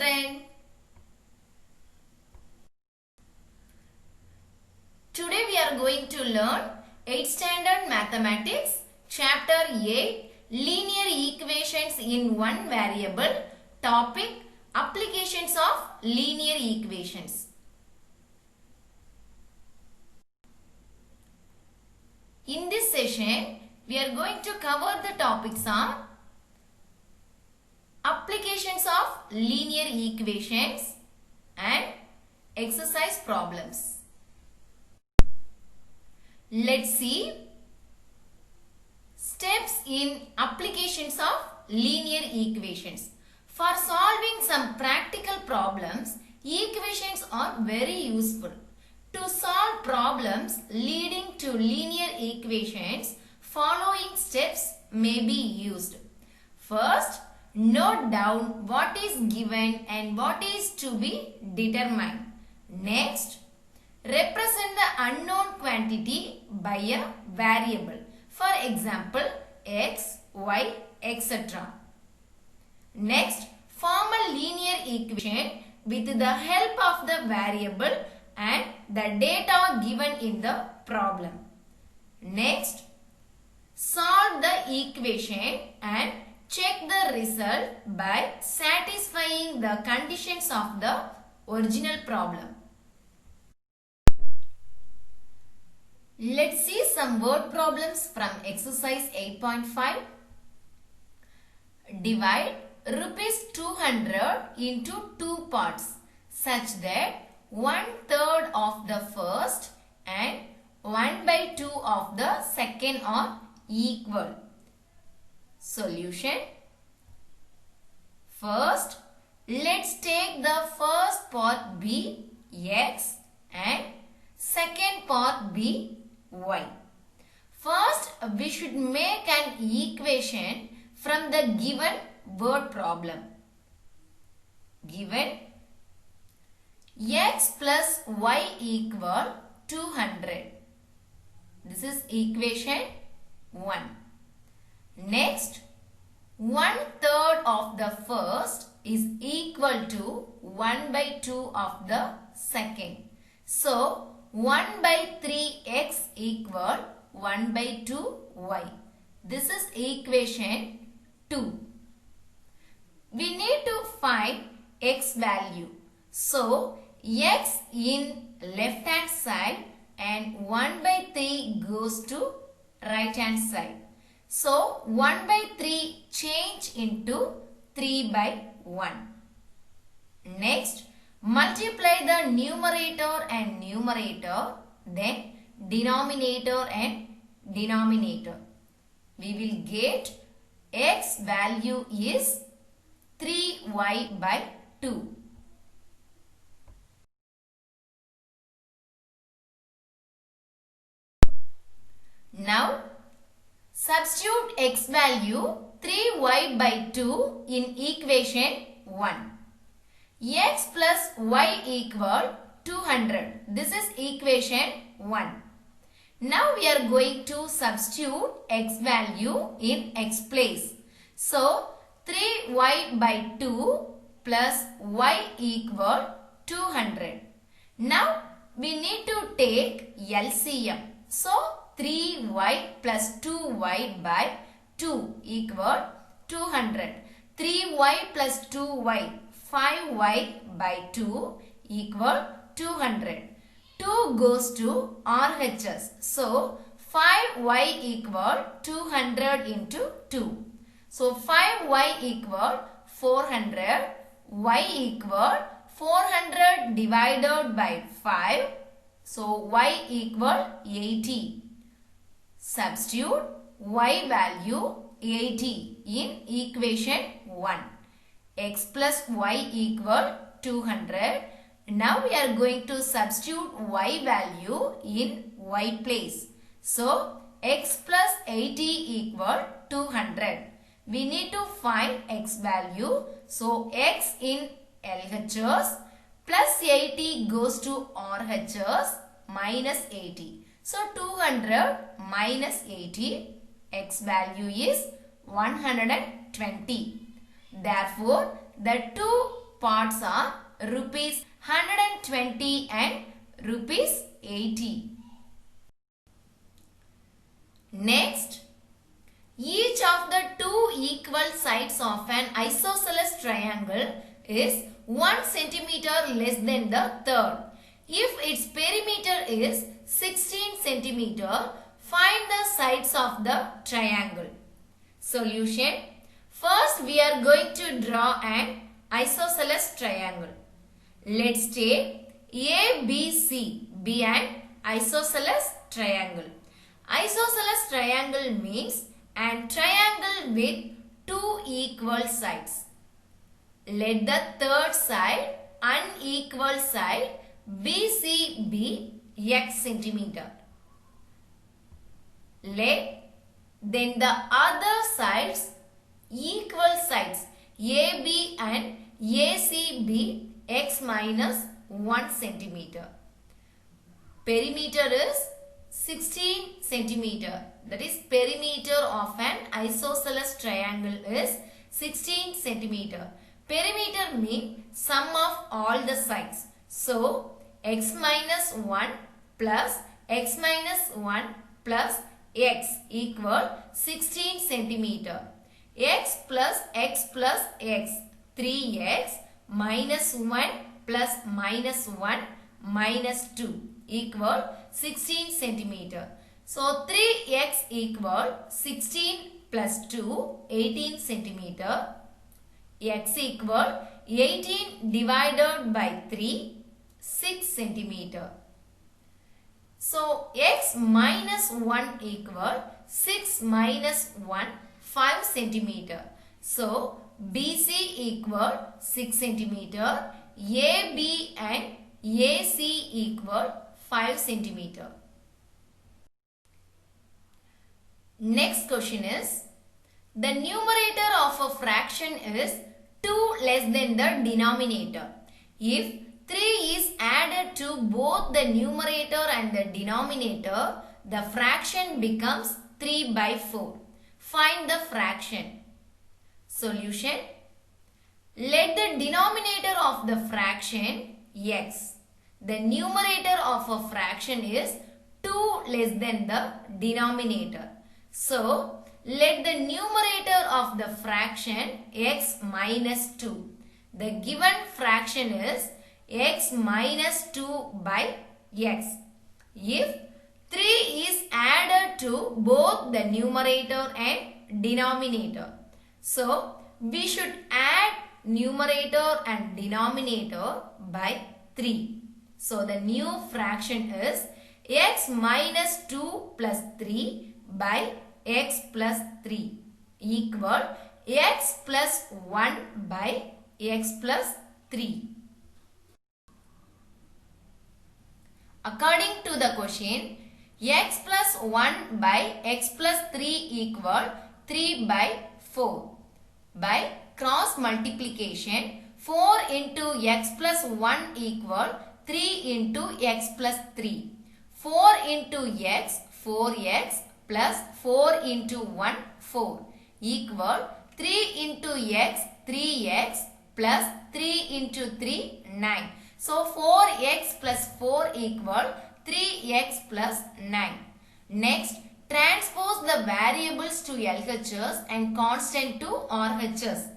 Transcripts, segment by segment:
children. Today we are going to learn 8th standard mathematics chapter 8 linear equations in one variable topic applications of linear equations. In this session we are going to cover the topics on applications of linear equations and exercise problems. Let's see steps in applications of linear equations. For solving some practical problems, equations are very useful. To solve problems leading to linear equations, following steps may be used. First, note down what is given and what is to be determined. Next, represent the unknown quantity by a variable. For example, x, y, etc. Next, form a linear equation with the help of the variable and the data given in the problem. Next, solve the equation and check the result by satisfying the conditions of the original problem. Let's see some word problems from exercise 8.5. Divide rupees 200 into two parts such that 1/3 of the first and 1/2 of the second are equal. Solution. First, let's take the first part be x and second part be y. First, we should make an equation from the given word problem. Given x plus y equal 200. This is equation 1. Next, 1/3 of the first is equal to 1/2 of the second. So, 1/3x equal 1/2y. This is equation 2. We need to find x value. So, x in left hand side and 1/3 goes to right hand side. So, 1/3 change into 3/1. Next, multiply the numerator and numerator, then denominator and denominator. We will get x value is 3y/2. Now, substitute x value 3y/2 in equation 1. X plus y equal 200. This is equation 1. Now we are going to substitute x value in x place. So 3y/2 plus y equal 200. Now we need to take LCM. So 3y plus 2y/2 equal 200. 3y plus 2y 5y/2 equal 200. 2 goes to RHS. So, 5y equal 200 into 2. So, 5y equal 400. Y equal 400 divided by 5. So, y equal 80. Substitute y value 80 in equation 1. X plus y equal 200. Now we are going to substitute y value in y place. So, x plus 80 equal 200. We need to find x value. So, x in LHS plus 80 goes to RHS minus 80. So, 200 minus 80, x value is 120. Therefore, the two parts are rupees 120 and rupees 80. Next, each of the two equal sides of an isosceles triangle is 1 centimeter less than the third. If its perimeter is 16 centimeter, find the sides of the triangle. Solution. First, we are going to draw an isosceles triangle. Let's take ABC be an isosceles triangle. Isosceles triangle means an triangle with two equal sides. Let the third side, unequal side, BC be x centimeter. Let then the other sides, equal sides, AB and AC be x minus 1 centimeter. Perimeter is 16 centimeter. That is, perimeter of an isosceles triangle is 16 centimeter. Perimeter means sum of all the sides. So, x minus 1 plus x minus 1 plus x equal 16 centimeter. X plus x, 3x minus 1 plus minus 1 minus 2 equal 16 centimeter. So 3x equal 16 plus 2, 18 centimeter. X equal 18 divided by 3, 6 centimeter. So x minus 1 equal 6 minus 1, 5 centimeter. So BC equal 6 centimeter. AB and AC equal 5 centimeter. Next question is, the numerator of a fraction is 2 less than the denominator. If 3 is added to both the numerator and the denominator, the fraction becomes 3 by 4. Find the fraction. Solution. Let the denominator of the fraction x. The numerator of a fraction is 2 less than the denominator. So, let the numerator of the fraction x minus 2. The given fraction is x minus 2 by x. If 3 is added to both the numerator and denominator. So, we should add numerator and denominator by 3. So, the new fraction is x minus 2 plus 3 by x plus 3 equal x plus 1 by x plus 3. According to the question, x plus 1 by x plus 3 equal 3 by 4. By cross multiplication, 4 into x plus 1 equal 3 into x plus 3. 4 into x, 4x plus 4 into 1, 4 equal 3 into x, 3x plus 3 into 3, 9. So 4x plus 4 equal 3x plus 9. Next, transpose the variables to LHS and constant to RHS.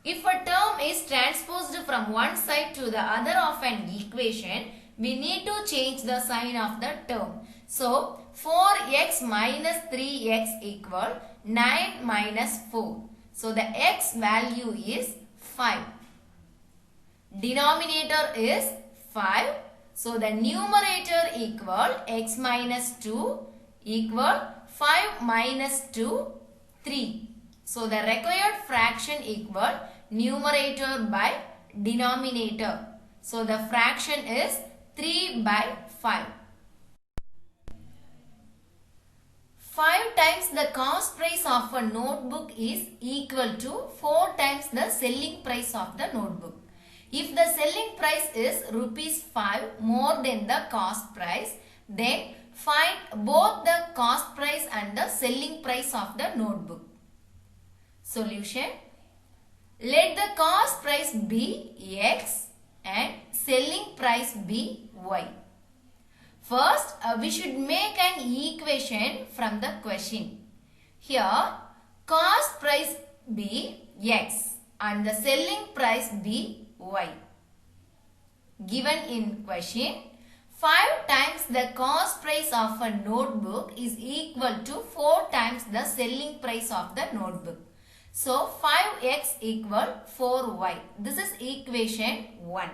If a term is transposed from one side to the other of an equation, we need to change the sign of the term. So, 4x minus 3x equal 9 minus 4. So, the x value is 5. Denominator is 5. So, the numerator equal x minus 2 equal 5 minus 2, 3. So, the required fraction equal numerator by denominator. So, the fraction is 3 by 5. 5 times the cost price of a notebook is equal to 4 times the selling price of the notebook. If the selling price is rupees 5 more than the cost price, then find both the cost price and the selling price of the notebook. Solution. Let the cost price be X and selling price be Y. First, we should make an equation from the question. Here, cost price be X and the selling price be Y. Given in question, 5 times the cost price of a notebook is equal to 4 times the selling price of the notebook. So, 5x equal 4y. This is equation 1.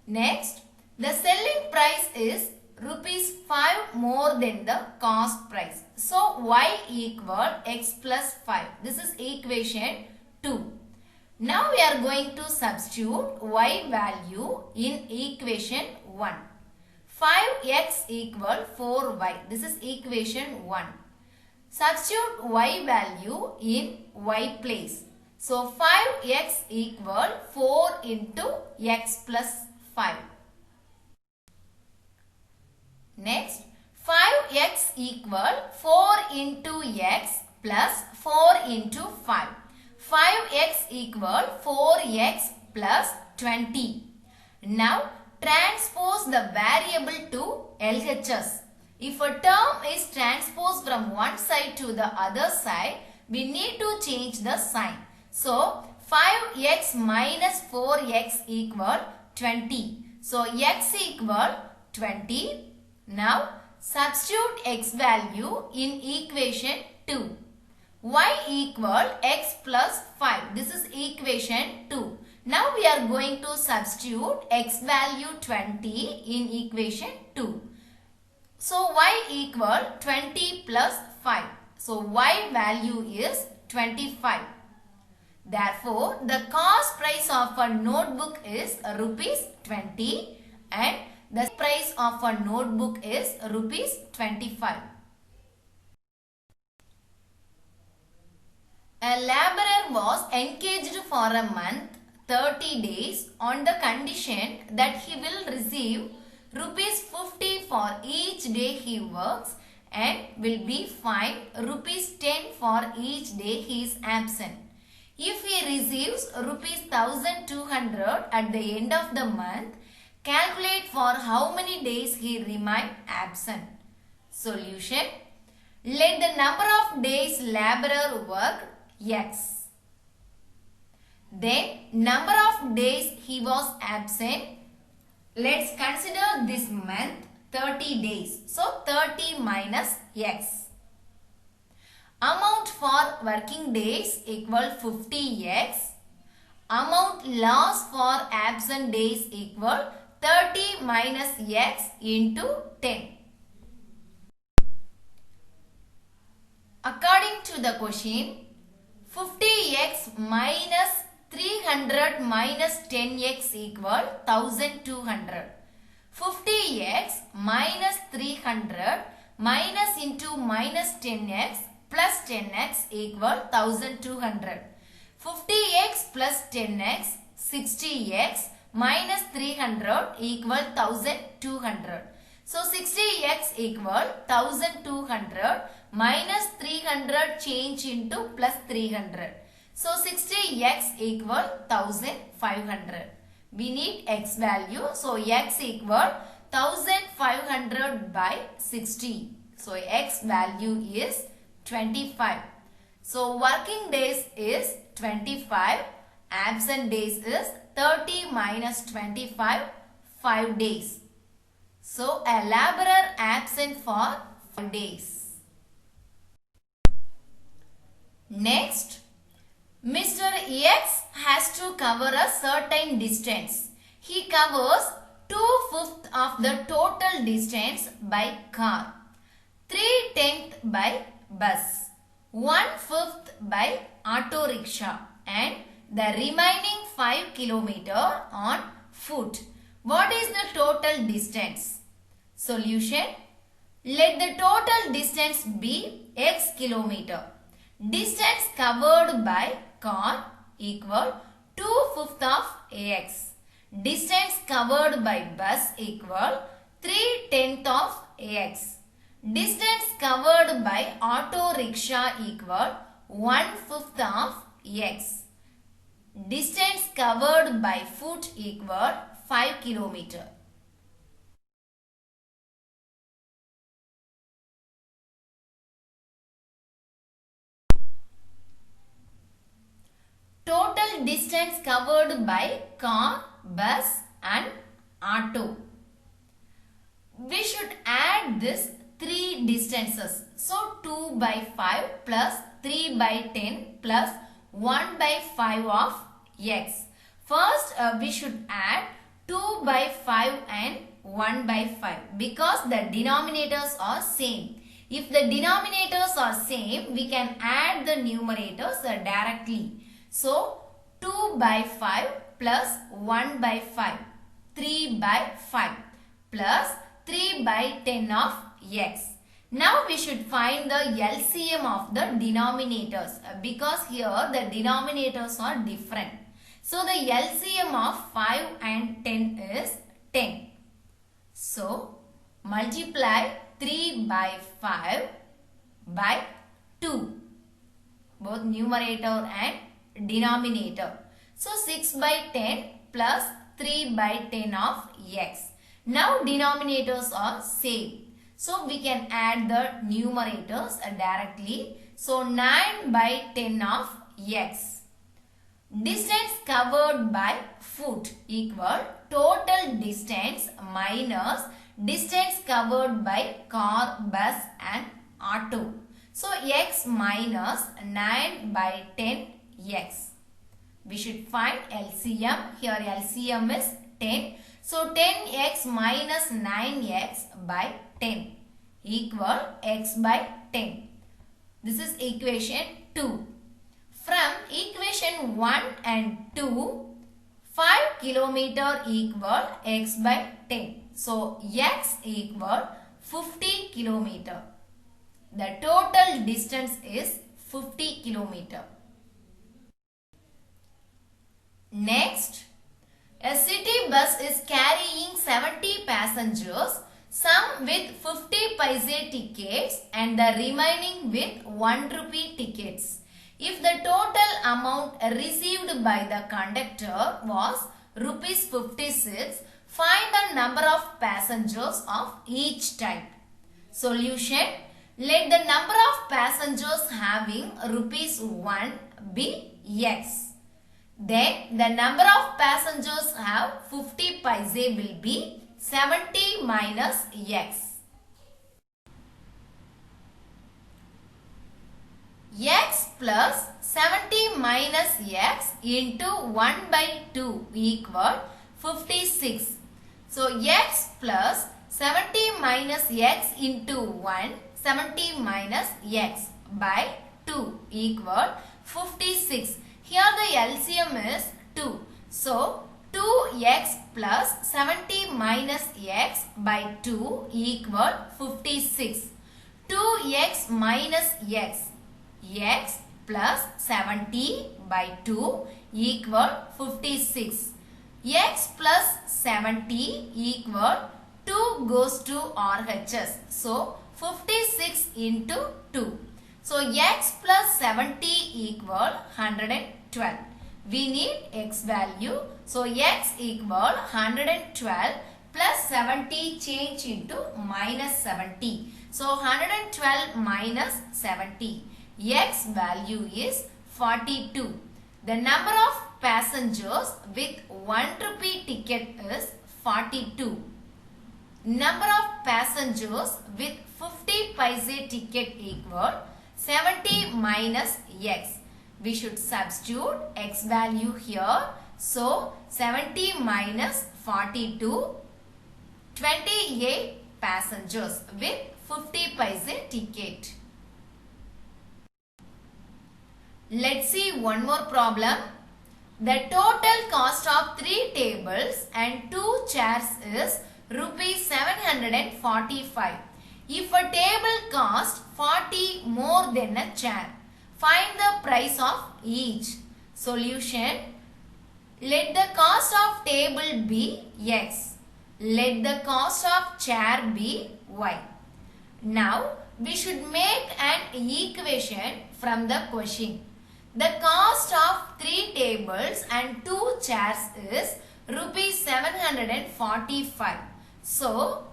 Next, the selling price is rupees 5 more than the cost price. So, y equal x plus 5. This is equation 2. Now, we are going to substitute y value in equation 1. 5x equal 4y. This is equation 1. Substitute y value in y place. So, 5x equal 4 into x plus 5. Next, 5x equal 4 into x plus 4 into 5. 5x equal 4x plus 20. Now, transpose the variable to LHS. If a term is transposed from one side to the other side, we need to change the sign. So, 5x minus 4x equal 20. So, x equal 20. Now, substitute x value in equation 2. Y equal x plus 5. This is equation 2. Now, we are going to substitute x value 20 in equation 2. So, y equal 20 plus 5. So, y value is 25. Therefore, the cost price of a notebook is rupees 20 and the price of a notebook is rupees 25. A laborer was engaged for a month, 30 days on the condition that he will receive rupees 50 for each day he works and will be fined rupees 10 for each day he is absent. If he receives rupees 1200 at the end of the month, calculate for how many days he remained absent. Solution. Let the number of days laborer worked X. Then number of days he was absent. Let's consider this month 30 days. So 30 minus X. Amount for working days equal 50x. Amount lost for absent days equal 30 minus x into 10. According to the question, 50x minus 300 minus 10x equal 1200. 50x minus 300 minus into minus 10x plus 10x equal 1200. 50x plus 10x 60x minus 300 equal 1200. So 60x equal 1200 minus 300 change into plus 300. So 60x equal 1500. We need x value. So x equal 1500 by 60. So x value is 25. So working days is 25. Absent days is 30 minus 25, 5 days. So a laborer absent for 5 days. Next, Mr. X has to cover a certain distance. He covers 2/5 of the total distance by car, 3/10 by bus, 1/5 by auto rickshaw and the remaining 5 km on foot. What is the total distance? Solution. Let the total distance be x kilometer. Distance covered by car equal 2/5 of ax. Distance covered by bus equal 3/10 of ax. Distance covered by auto rickshaw equal 1/5 of x. Distance covered by foot equal 5 km. Total distance covered by car, bus and auto. We should add this 3 distances. So 2 by 5 plus 3 by 10 plus 1 by 5 of x. First we should add 2 by 5 and 1 by 5 because the denominators are same. If the denominators are same, we can add the numerators directly. So 2 by 5 plus 1 by 5, 3 by 5 plus 3 by 10 of x. Now we should find the LCM of the denominators because here the denominators are different. So the LCM of 5 and 10 is 10. So multiply 3 by 5 by 2, both numerator and denominator. So 6 by 10 plus 3 by 10 of x. Now denominators are same. So we can add the numerators directly. So 9 by 10 of x. Distance covered by foot equal total distance minus distance covered by car, bus and auto. So x minus 9 by 10 x. We should find LCM. Here LCM is 10. So 10x minus 9x by 10 equal x by 10. This is equation 2. From equation 1 and 2, 5 km equal x by 10. So x equal 50 km. The total distance is 50 km. Next, a city bus is carrying 70 passengers, some with 50 paise tickets and the remaining with 1 rupee tickets. If the total amount received by the conductor was rupees 56, find the number of passengers of each type. Solution: let the number of passengers having rupees 1 be x. Then the number of passengers have 50 paise will be 70 minus x. X plus 70 minus x into 1 by 2 equal 56. So x plus 70 minus x into 1, 70 minus x by 2 equal 56. Here the LCM is 2. So 2x plus 70 minus x by 2 equal 56. 2x minus x. X plus 70 by 2 equal 56. X plus 70 equal 2 goes to RHS. So 56 into 2. So x plus 70 equal 112. We need x value. So x equal 112 plus 70 change into minus 70. So 112 minus 70. X value is 42. The number of passengers with 1 rupee ticket is 42. Number of passengers with 50 paise ticket equal 70 minus x. We should substitute x value here. So 70 minus 42, 28 passengers with 50 paise ticket. Let's see one more problem. The total cost of 3 tables and 2 chairs is rupees 745. If a table costs 40 more than a chair, find the price of each. Solution: let the cost of table be x. Let the cost of chair be y. Now we should make an equation from the question. The cost of 3 tables and 2 chairs is rupees 745. So,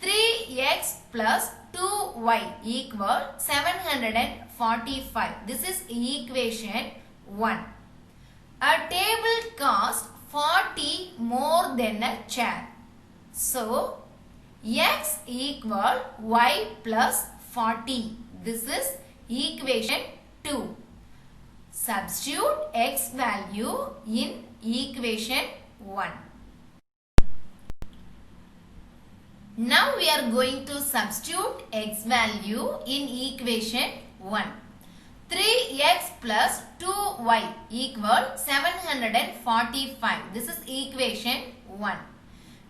3x plus 2y equal 745. This is equation 1. A table costs 40 more than a chair. So, x equal y plus 40. This is equation 2. Substitute x value in equation 1. Now we are going to substitute x value in equation 1. 3x plus 2y equal 745. This is equation 1.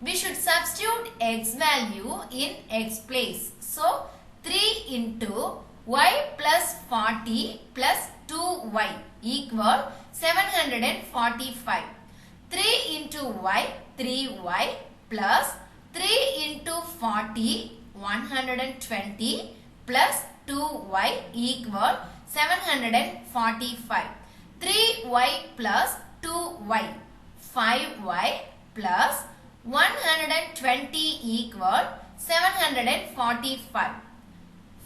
We should substitute x value in x place. So 3 into y plus 40 plus 2y equal 745. 3 into y, 3y plus 3 into 40, 120 plus 2y equal 745. 3y plus 2y, 5y plus 120 equal 745.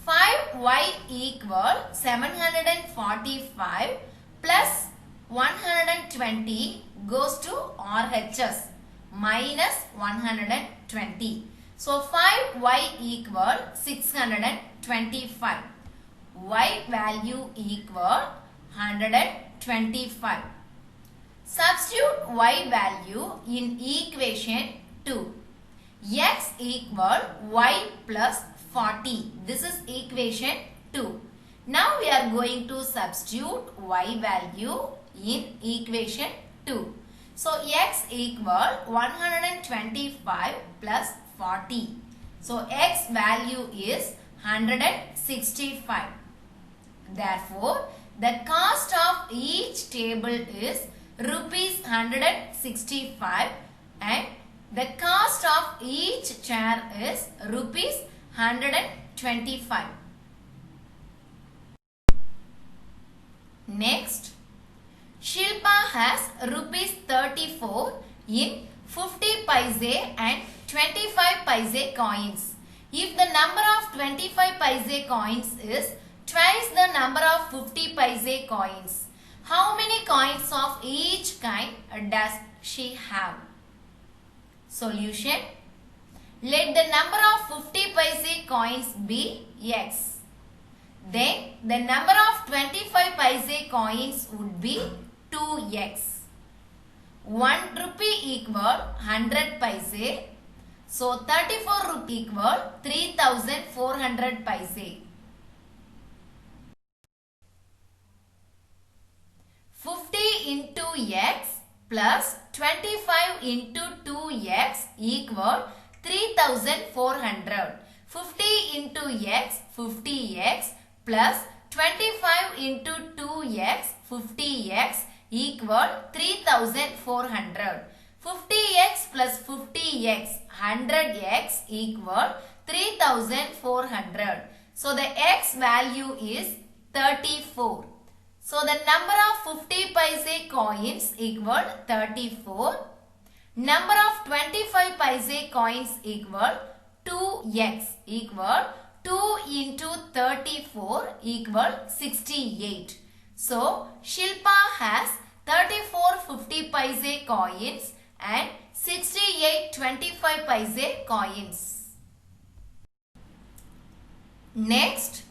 5y equal 745 plus 120 goes to RHS minus 120. So 5y equal 625. Y value equal 125. Substitute y value in equation 2. X equal y plus 40. This is equation 2. Now we are going to substitute y value in equation 2. So x equal 125 plus 40. So x value is 165. Therefore, the cost of each table is rupees 165 and the cost of each chair is rupees 125. Next, Shilpa has rupees 34 in 50 paise and 25 paise coins. If the number of 25 paise coins is twice the number of 50 paise coins, how many coins of each kind does she have? Solution. Let the number of 50 paise coins be x. Then the number of 25 paise coins would be 2x. 1 rupee equal 100 paise. So 34 rupee equal 3400 paise. 50 into x plus 25 into 2x equal 3400. 50 into x, 50x plus 25 into 2x, 50x equal 3400. 50x plus 50x, 100x equal 3400. So the x value is 34. So the number of 50 paise coins equal 34. Number of 25 paise coins equal 2x equal 2 into 34 equal 68. So Shilpa has 34 50 paise coins and 68 25 paise coins. Next,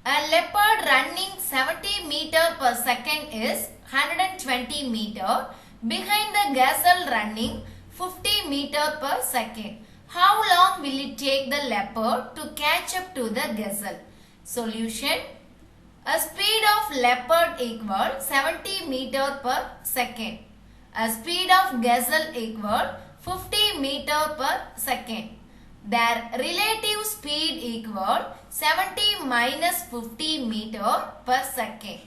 a leopard running 70 meter per second is 120 meter. Behind the gazelle running 50 meter per second. How long will it take the leopard to catch up to the gazelle? Solution. A speed of leopard equal 70 meter per second. A speed of gazelle equal 50 meter per second. Their relative speed equal 70 minus 50 meter per second.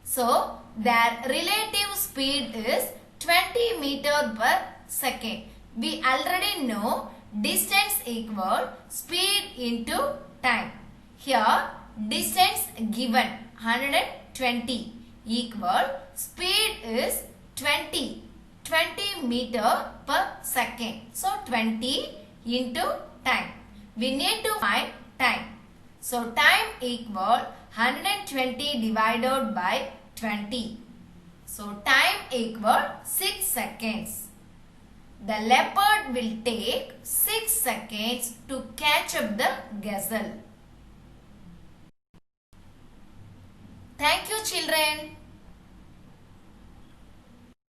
So, their relative speed is 20 meter per second. We already know distance equal speed into time. Here, distance given 120 equal speed is 20 meter per second. So 20 into time. We need to find time. So time equal 120 divided by 20. So time equal 6 seconds. The leopard will take 6 seconds to catch up the gazelle. Thank you, children.